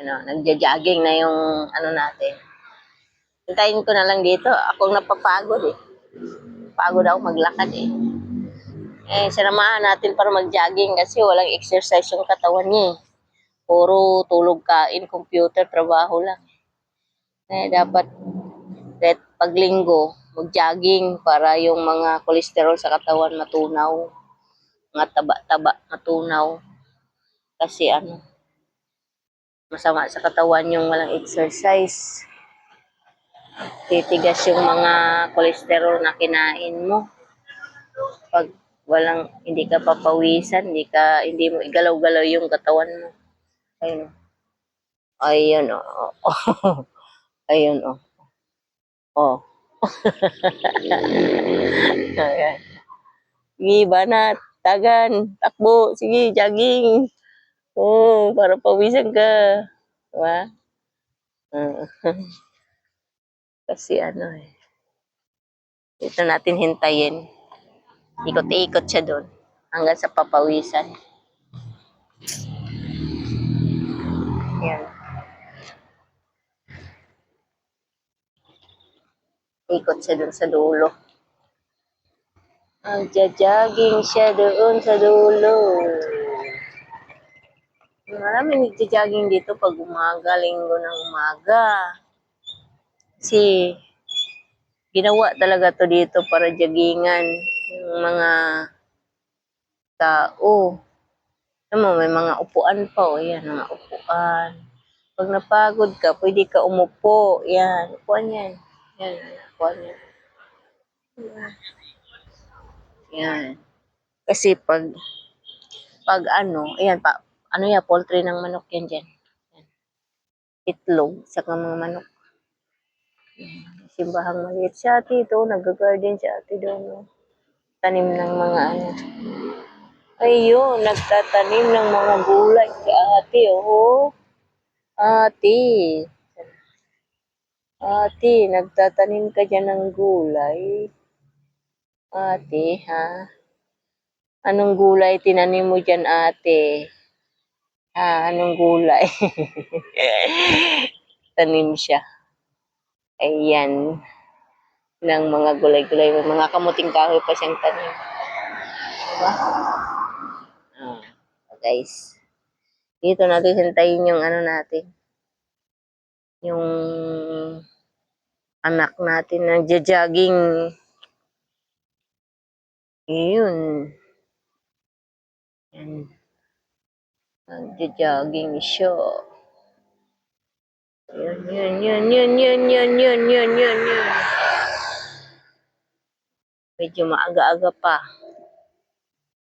Nagja-jogging na yung ano natin. Hintayin ko na lang dito. Ako napapagod eh. Pagod ako maglakad eh. Sinamahan natin para mag-jogging kasi walang exercise yung katawan niya eh. Puro tulog, kain, computer, trabaho lang. Dapat kahit paglinggo, mag-jogging para yung mga kolesterol sa katawan matunaw. Mga taba-taba matunaw. Kasi masama sa katawan yung walang exercise. Titigas yung mga kolesterol na kinain mo. Pag hindi ka papawisan, hindi mo igalaw-galaw yung katawan mo. Ayun. Ayun, oh. Ayun, oh. Oh. Ayan. Sige, banat, tagan, takbo, sige, jogging. Oh, para pawisan ka. Diba? Kasi ito natin hintayin. Ikot-ikot siya doon hanggang sa papawisan. Yan. Ikot siya doon sa dulo. Nagja-jogging siya doon sa dulo. Maraming nagja-jogging dito pag umaga, linggo ng umaga. Kasi ginawa talaga to dito para joggingan yung mga tao. May mga upuan pa, o yan, mga upuan. Pag napagod ka, pwede ka umupo. Yan, upuan yan. Yan, upuan yan. Yan. Kasi ayan, poultry ng manok yan dyan. Yan. Itlog, saka mga manok. Simbahang maliit si ate ito, nag-garden si ate doon. Tanim ng mga Ayun, nagtatanim ng mga gulay si ate, oh. Ate, nagtatanim ka dyan ng gulay. Ate, ha? Anong gulay tinanim mo dyan, ate? Anong gulay? Tanim siya. Ayan. Ng mga gulay-gulay. Mga kamuting kahoy pa siyang tanim. Diba? Guys. Dito natin hintayin yung natin. Yung anak natin na nagja-jogging. Yun. Yan. Nagja-jogging siya. Yun. Medyo maaga-aga pa.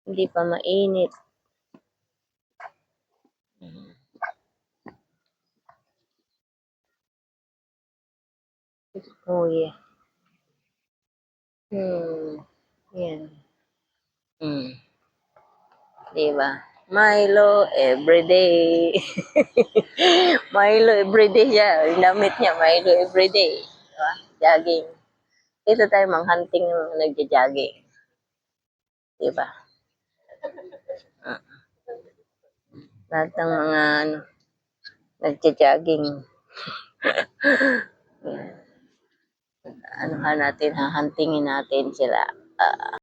Hindi pa mainit. Oh, yeah. Yan. Diba? Milo everyday. Milo everyday siya. Yung damit niya, Milo everyday. Diba? Jogging. Dito tayo hunting ng nagja-jogging. Diba? Lahat ng mga nagja-jogging. Hahantingin natin sila.